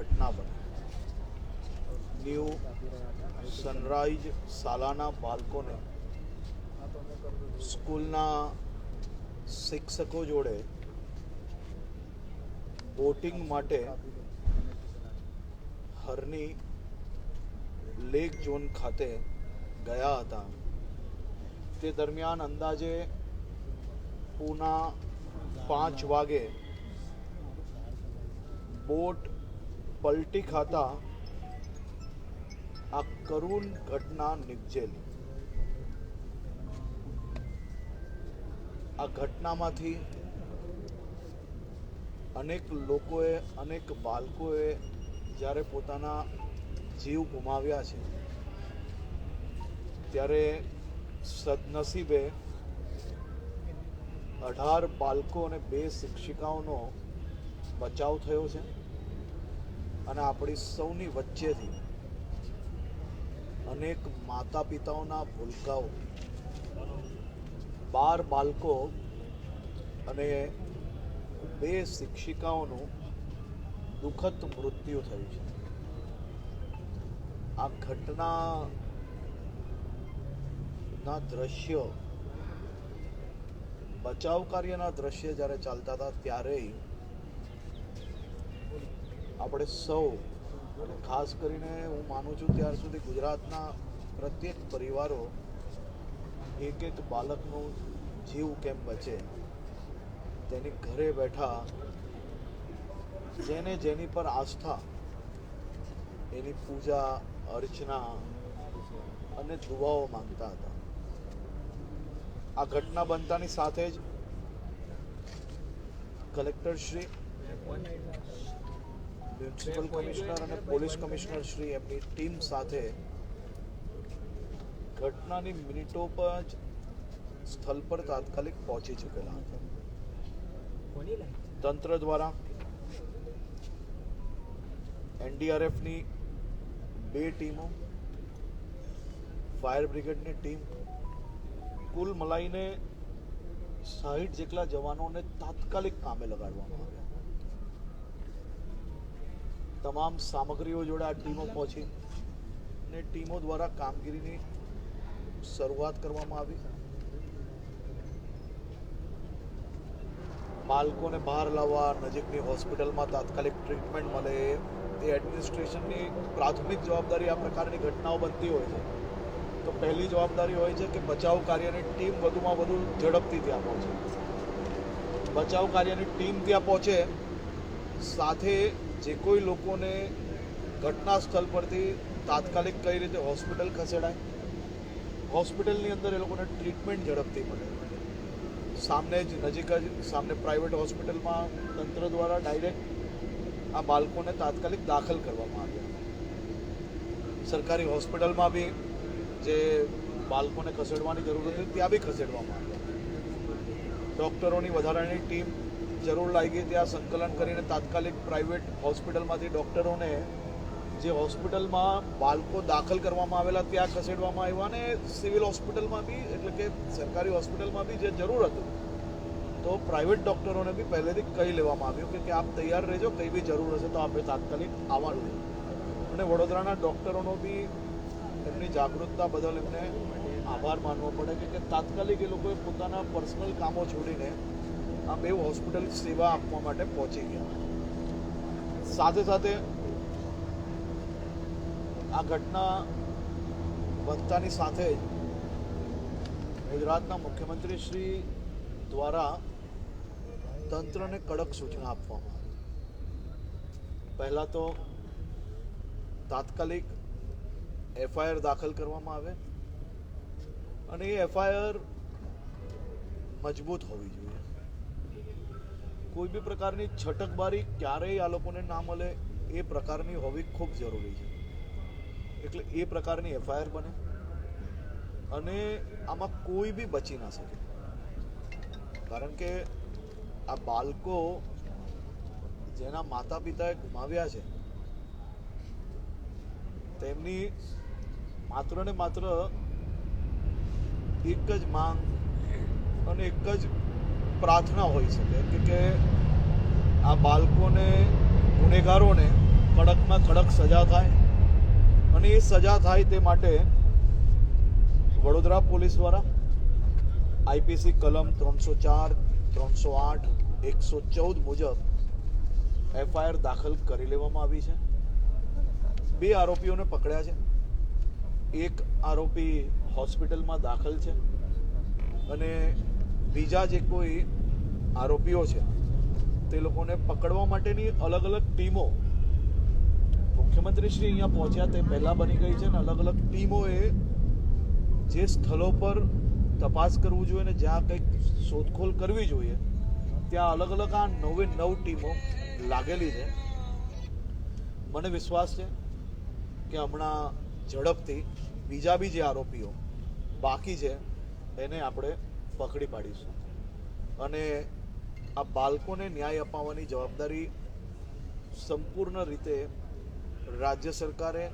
ઘટના બની. New sunrise શાળાના બાળકોને સ્કૂલના શિક્ષકો જોડે બોટિંગ માટે હરની લેક ઝોન ખાતે ગયા હતા. તે દરમિયાન અંદાજે પૂના 5 વાગે બોટ પલટી ખાતા આ કરુણ ઘટના નિપજેલી. આ ઘટનામાંથી અનેક લોકોએ, અનેક બાળકોએ જ્યારે પોતાના જીવ ગુમાવ્યા છે, ત્યારે સદનસીબે 18 બાળકો અને 2 શિક્ષિકાઓનો બચાવ થયો છે. અને આપણી સૌની વચ્ચેથી અનેક માતા પિતાઓના ભૂલકાઓ, 12 બાળકો અને 2 શિક્ષિકાઓનું દુઃખદ મૃત્યુ થયું છે. આ ઘટનાના દ્રશ્યો, બચાવ કાર્યના દ્રશ્ય જ્યારે ચાલતા હતા ત્યારે આપણે સૌ, અને ખાસ કરીને હું માનું છું ત્યાર સુધી ગુજરાતના પ્રત્યેક પરિવારો એક બાળકનું જીવ કેમ બચે તેની ઘરે બેઠા જેની પર આસ્થા એની પૂજા અર્ચના અને દુઆઓ માંગતા હતા. આ ઘટના બનતાની સાથે જ કલેક્ટર શ્રી, મ્યુનિસિપલ કમિશનર અને પોલીસ કમિશનર શ્રી એમની ટીમ સાથે ઘટનાની મિનિટો પર જ સ્થળ પર તાત્કાલિક પહોંચી ચૂકેલા હતા. તંત્ર દ્વારા એનડીઆરએફની 2 ટીમો, ફાયર બ્રિગેડની ટીમ, કુલ મળીને 60 જેટલા જવાનોને તાત્કાલિક કામે લગાડવામાં આવ્યા. તમામ સામગ્રીઓ જોડે આ ટીમો પહોંચી અને ટીમો દ્વારા કામગીરીની શરૂઆત કરવામાં આવી. બાળકોને બહાર લાવવા, નજીકની હોસ્પિટલમાં તાત્કાલિક ટ્રીટમેન્ટ મળે, એ એડમિનિસ્ટ્રેશનની પ્રાથમિક જવાબદારી. આ પ્રકારની ઘટનાઓ બનતી હોય છે તો પહેલી જવાબદારી હોય છે કે બચાવ કાર્યની ટીમ વધુમાં વધુ ઝડપથી ત્યાં પહોંચે. બચાવ કાર્યની ટીમ ત્યાં પહોંચે, સાથે જે કોઈ લોકોને ઘટના સ્થળ પરથી તાત્કાલિક કઈ રીતે હોસ્પિટલ ખસેડાય, હોસ્પિટલની અંદર એ લોકોને ટ્રીટમેન્ટ ઝડપથી મળે. સામને જ નજીક જ સામને પ્રાઇવેટ હોસ્પિટલમાં તંત્ર દ્વારા ડાયરેક્ટ આ બાળકોને તાત્કાલિક દાખલ કરવામાં આવ્યા. સરકારી હોસ્પિટલમાં બી જે બાળકોને ખસેડવાની જરૂર હતી ત્યાં બી ખસેડવામાં આવ્યા. ડૉક્ટરોની વધારાની ટીમ જરૂર લાગી ત્યાં સંકલન કરીને તાત્કાલિક પ્રાઇવેટ હોસ્પિટલમાંથી ડૉક્ટરોને જે હોસ્પિટલમાં બાળકો દાખલ કરવામાં આવેલા ત્યાં ખસેડવામાં આવ્યા. અને સિવિલ હોસ્પિટલમાં બી, એટલે કે સરકારી હોસ્પિટલમાં બી જે જરૂર હતું તો પ્રાઇવેટ ડૉક્ટરોને બી પહેલેથી કહી લેવામાં આવ્યું કે આપ તૈયાર રહેજો, કંઈ બી જરૂર હશે તો આપણે તાત્કાલિક આવવાનું. અને વડોદરાના ડૉક્ટરોનો બી એમની જાગૃતતા બદલ એમને આભાર માનવો પડે કે તાત્કાલિક એ લોકોએ પોતાના પર્સનલ કામો છોડીને આ 2 હોસ્પિટલ સેવા આપવા માટે પહોંચી ગયા. સાથે સાથે આ ઘટના બનતાની સાથે જ ગુજરાતના મુખ્યમંત્રી શ્રી દ્વારા તંત્રને કડક સૂચના આપવામાં આવી. પહેલાં તો તાત્કાલિક એફઆઈઆર દાખલ કરવામાં આવે અને એ એફઆઈઆર મજબૂત હોવી જોઈએ. કોઈ બી પ્રકારની છટકબારી ક્યારેય આ લોકોને ના મળે એ પ્રકારની હોવી ખૂબ જરૂરી છે. એટલે એ પ્રકારની એફઆઈઆર બને અને આમાં કોઈ બી બચી ના શકે. કારણ કે આ બાળકો જેના માતા પિતાએ ગુમાવ્યા છે તેમની માત્ર ને માત્ર એક જ માંગ અને એક જ પ્રાર્થના હોઈ શકે કે આ બાળકોને, ગુનેગારોને કડકમાં કડક સજા થાય અને એ સજા થાય તે માટે વડોદરા પોલીસ દ્વારા આઈપીસી કલમ 304, 308, 114 મુજબ એફઆઈઆર દાખલ કરી લેવામાં આવી છે. 2 આરોપીઓને પકડ્યા છે. એક આરોપી હોસ્પિટલમાં દાખલ છે અને બીજા જે કોઈ આરોપીઓ છે તે લોકોને પકડવા માટેની અલગ અલગ ટીમો મુખ્યમંત્રી શ્રી અહીંયા પહોંચ્યા તે પહેલાં બની ગઈ છે અને અલગ અલગ ટીમોએ જે સ્થળો પર તપાસ કરવું જોઈએ અને જ્યાં કંઈક શોધખોળ કરવી જોઈએ ત્યાં અલગ અલગ આ 9 ટીમો લાગેલી છે. મને વિશ્વાસ છે કે હમણાં ઝડપથી બીજા બી જે આરોપીઓ બાકી છે એને આપણે પકડી પાડીશું અને આ બાળકોને ન્યાય અપાવવાની જવાબદારી સંપૂર્ણ રીતે રાજ્ય સરકારે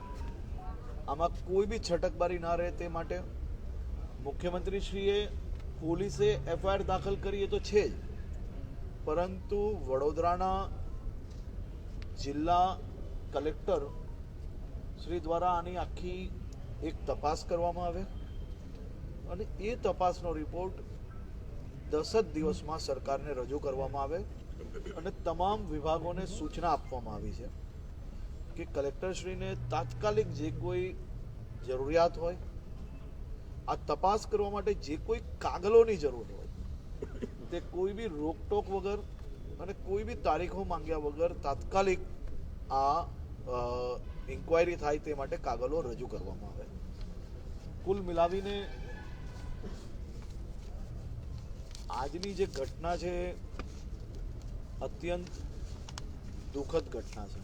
આમાં કોઈ બી છટકબારી ના રહે તે માટે મુખ્યમંત્રીશ્રીએ પોલીસે એફઆઈઆર દાખલ કરી એ તો છે જ, પરંતુ વડોદરાના જિલ્લા કલેક્ટર શ્રી દ્વારા આની આખી એક તપાસ કરવામાં આવે અને એ તપાસનો રિપોર્ટ 10 જ દિવસમાં સરકારને રજૂ કરવામાં આવે અને તમામ વિભાગોને સૂચના આપવામાં આવી છે કે કલેક્ટરશ્રીને તાત્કાલિક જે કોઈ જરૂરિયાત હોય, આ તપાસ કરવા માટે જે કોઈ કાગળોની જરૂર હોય તે કોઈ બી રોકટોક વગર અને કોઈ બી તારીખો માંગ્યા વગર તાત્કાલિક આ ઇન્ક્વાયરી થાય તે માટે કાગળો રજૂ કરવામાં આવે. કુલ મિલાવીને આજની જે ઘટના છે અત્યંત દુઃખદ ઘટના છે.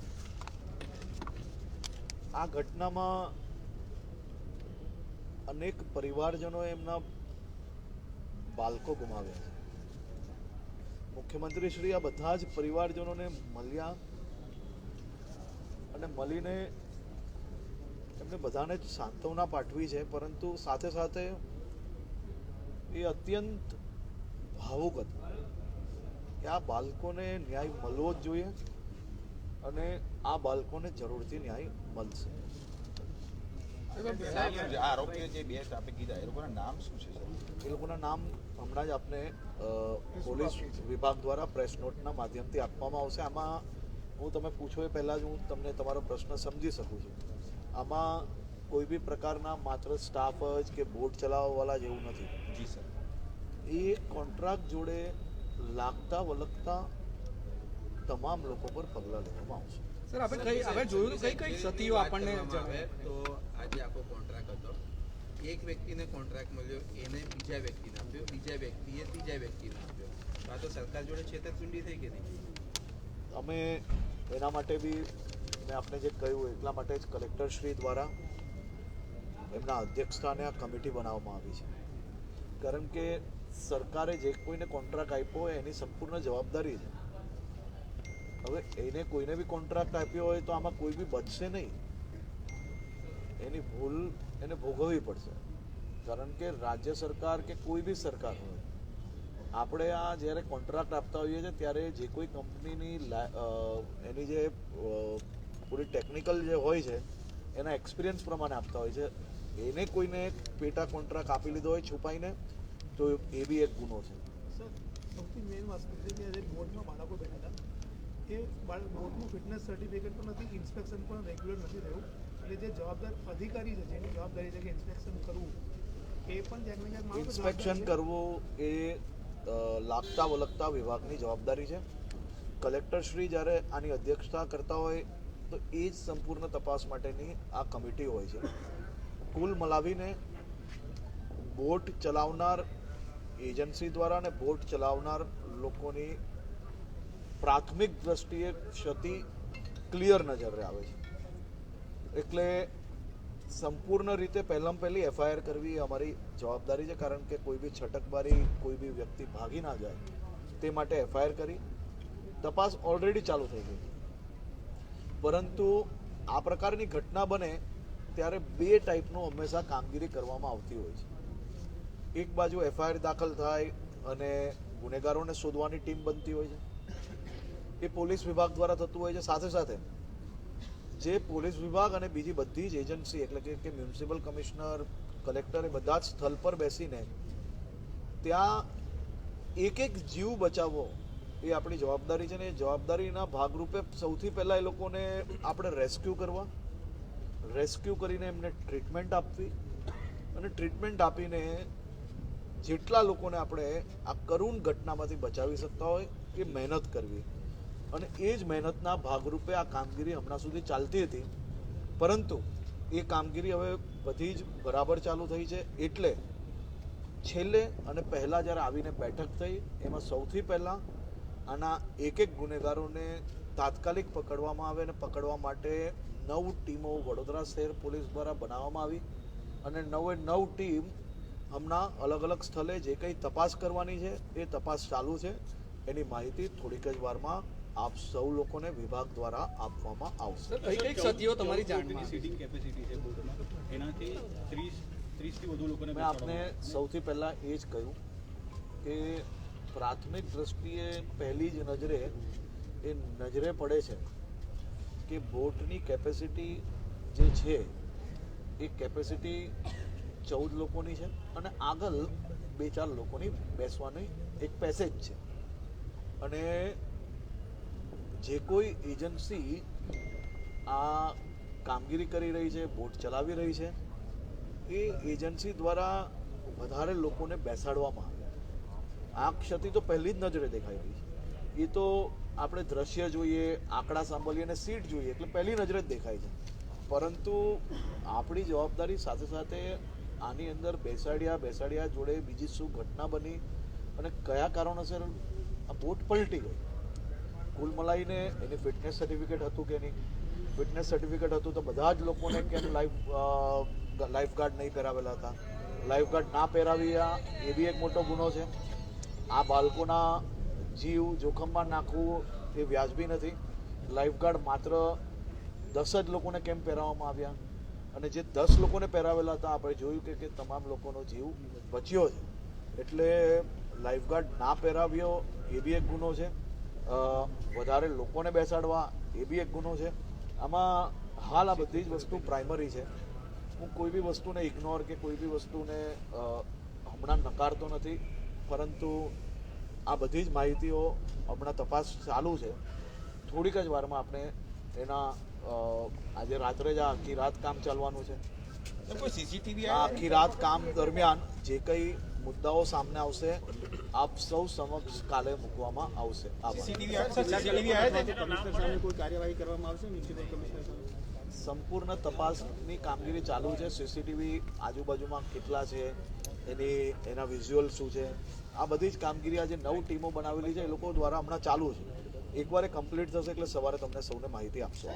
આ ઘટનામાં અનેક પરિવારજનોએ એમના બાળકો ગુમાવ્યા છે. મુખ્યમંત્રી શ્રી આ બધા જ પરિવારજનોને મળ્યા અને મળીને એમને બધાને જ સાંત્વના પાઠવી છે, પરંતુ સાથે સાથે એ અત્યંત ભાવુક હતું કે આ બાળકોને ન્યાય મળવો જ જોઈએ અને આ બાળકોને જરૂરથી ન્યાય મળશે. એ લોકોના નામ હમણાં જ આપને પોલીસ વિભાગ દ્વારા પ્રેસ નોટના માધ્યમથી આપવામાં આવશે. આમાં હું તમે પૂછો એ પહેલાં જ હું તમને તમારો પ્રશ્ન સમજી શકું છું. આમાં કોઈ બી પ્રકારના માત્ર સ્ટાફ જ કે બોટ ચલાવવાવાળા જેવું નથી. જી સર, એ કોન્ટ્રાક્ટ જોડે લાગતા વળગતા તમામ લોકો પર પગલાં લેવામાં આવશે. સર, આપણે જોયું કઈ સતીઓ આપણને આવે તો આજે આખો કોન્ટ્રાક્ટ હતો, એક વ્યક્તિને કોન્ટ્રાક્ટ મળ્યો, એને બીજા વ્યક્તિને આપ્યો, બીજા વ્યક્તિએ ત્રીજા વ્યક્તિને આપ્યો. આ તો સરકાર જોડે છેતરપિંડી થઈ કે નહીં? અમે એના માટે બી મેં આપને જે કહ્યું એટલા માટે જ કલેક્ટરશ્રી દ્વારા એમના અધ્યક્ષસ્થાને આ કમિટી બનાવવામાં આવી છે. કારણ કે સરકારે જે કોઈને કોન્ટ્રાક્ટ આપ્યો હોય એની સંપૂર્ણ જવાબદારી છે. હવે એને કોઈને બી કોન્ટ્રાક્ટ આપ્યો હોય તો આમાં કોઈ બી બચશે નહીં, એની ભૂલ એને ભોગવવી પડશે. કારણ કે રાજ્ય સરકાર કે કોઈ બી સરકાર હોય, આપણે આ જ્યારે કોન્ટ્રાક્ટ આપતા હોઈએ છીએ ત્યારે જે કોઈ કંપનીની એની જે પૂરી ટેકનિકલ જે હોય છે એના એક્સપિરિયન્સ પ્રમાણે આપતા હોય છે. એને કોઈને પેટા કોન્ટ્રાક્ટ આપી લીધો હોય છુપાઈને તો એ બી એક ગુનો છે. સર, સૌથી મેઇન વસ્તુ છે કે જે બોર્ડમાં બાળકો બેઠા હતા એ બોર્ડનું ફિટનેસ સર્ટિફિકેટ પણ નથી, ઇન્સ્પેક્શન પણ રેગ્યુલર નથી થયું. એટલે જે જવાબદાર અધિકારી છે જેની જવાબદારી છે કે ઇન્સ્પેક્શન કરવું, એ પણ ક્યાંક ને ક્યાંક ઇન્સ્પેક્શન કરવું એ લાગતા વળગતા વિભાગની જવાબદારી છે. કલેક્ટરશ્રી જ્યારે આની અધ્યક્ષતા કરતા હોય તો એ જ સંપૂર્ણ તપાસ માટેની આ કમિટી હોય છે. કુલ મલાવીને બોટ ચલાવનાર એજન્સી દ્વારા અને બોટ ચલાવનાર લોકોની પ્રાથમિક દ્રષ્ટિએ ક્ષતિ ક્લિયર નજરે આવે છે. એટલે સંપૂર્ણ રીતે પહેલી એફઆઈઆર કરવી અમારી જવાબદારી છે. કારણ કે કોઈ બી છટકબારી, કોઈ બી વ્યક્તિ ભાગી ના જાય તે માટે એફઆઈઆર કરી. તપાસ ઓલરેડી ચાલુ થઈ ગઈ, પરંતુ આ પ્રકારની ઘટના બને ત્યારે 2 ટાઈપનું હંમેશા કામગીરી કરવામાં આવતી હોય છે. એક બાજુ એફઆઈઆર દાખલ થાય અને ગુનેગારોને શોધવાની ટીમ બનતી હોય છે, એ પોલીસ વિભાગ દ્વારા થતું હોય છે. સાથે સાથે જે પોલીસ વિભાગ અને બીજી બધી જ એજન્સી એટલે કે મ્યુનિસિપલ કમિશનર કલેક્ટર એ બધા જ સ્થળ પર બેસીને ત્યાં એક એક જીવ બચાવવો એ આપણી જવાબદારી છે ને એ જવાબદારીના ભાગરૂપે સૌથી પહેલાં એ લોકોને આપણે રેસ્ક્યુ કરીને એમને ટ્રીટમેન્ટ આપવી અને ટ્રીટમેન્ટ આપીને જેટલા લોકોને આપણે આ કરુણ ઘટનામાંથી બચાવી શકતા હોય એ મહેનત કરવી અને એ જ મહેનતના ભાગરૂપે આ કામગીરી હમણાં સુધી ચાલતી હતી પરંતુ એ કામગીરી હવે બધી જ બરાબર ચાલુ થઈ છે એટલે છેલ્લે અને પહેલાં જ્યારે આવીને બેઠક થઈ એમાં સૌથી પહેલાં આના એક ગુનેગારોને તાત્કાલિક પકડવામાં આવે અને પકડવા માટે 9 ટીમો વડોદરા શહેર પોલીસ દ્વારા બનાવવામાં આવી અને 9 ટીમ હમણાં અલગ અલગ સ્થળે જે કંઈ તપાસ કરવાની છે એ તપાસ ચાલુ છે એની માહિતી થોડીક જ વારમાં આપ સૌ લોકોને વિભાગ દ્વારા આપવામાં આવશે કઈ સતીઓ તમારી જાણમાં સીટિંગ કેપેસિટી છે બોર્ડમાં એનાથી 30 થી વધુ લોકોને મેં આપને સૌથી પહેલાં એ જ કહ્યું કે પ્રાથમિક દ્રષ્ટિએ પહેલી જ નજરે એ નજરે પડે છે કે બોટની કેપેસિટી જે છે એ કેપેસિટી 14 લોકોની છે અને આગળ 2-4 લોકોની બેસવાની એક પેસેજ છે અને જે કોઈ એજન્સી આ કામગીરી કરી રહી છે બોટ ચલાવી રહી છે એ એજન્સી દ્વારા વધારે લોકોને બેસાડવામાં આવે આ ક્ષતિ તો પહેલી જ નજરે દેખાઈ રહી છે એ તો આપણે દ્રશ્ય જોઈએ આંકડા સાંભળીએ અને સીટ જોઈએ એટલે પહેલી નજરે જ દેખાય છે પરંતુ આપણી જવાબદારી સાથે સાથે આની અંદર બેસાડ્યા જોડે બીજી શું ઘટના બની અને કયા કારણોસર આ બોટ પલટી ગઈ કુલ મલાઈને એની ફિટનેસ સર્ટિફિકેટ હતું કે નહીં ફિટનેસ સર્ટિફિકેટ હતું તો બધા જ લોકોને કેમ લાઈફગાર્ડ નહીં પહેરાવેલા હતા લાઈફગાર્ડ ના પહેરાવ્યા એ બી એક મોટો ગુનો છે આ બાળકોના જીવ જોખમમાં નાખવું એ વ્યાજબી નથી લાઈફગાર્ડ માત્ર 10 જ લોકોને કેમ પહેરાવવામાં આવ્યા અને જે 10 લોકોને પહેરાવેલા હતા આપણે જોયું કે તમામ લોકોનો જીવ બચ્યો છે એટલે લાઈફગાર્ડ ના પહેરાવ્યો એ બી એક ગુનો છે વધારે લોકોને બેસાડવા એ બી એક ગુનો છે આમાં હાલ આ બધી જ વસ્તુ પ્રાઇમરી છે હું કોઈ બી વસ્તુને ઇગ્નોર કે કોઈ બી વસ્તુને હમણાં નકારતો નથી પરંતુ આ બધી જ માહિતીઓ હમણાં તપાસ ચાલુ છે થોડીક જ વારમાં આપણે એના આજે રાત્રે જ આખી રાત કામ ચાલવાનું છે આ આખી રાત કામ દરમિયાન જે કંઈ મુદ્દાઓ સામે આવશે આપ સૌ સમક્ષ કાલે મૂકવામાં આવશે સંપૂર્ણ તપાસની કામગીરી ચાલુ છે સીસીટીવી આજુબાજુમાં કેટલા છે એના વિઝ્યુઅલ શું છે આ બધી જ કામગીરી આજે 9 ટીમો બનાવેલી છે એ લોકો દ્વારા હમણાં ચાલુ છે એકવાર કમ્પ્લીટ થશે એટલે સવારે તમને સૌને માહિતી આપશો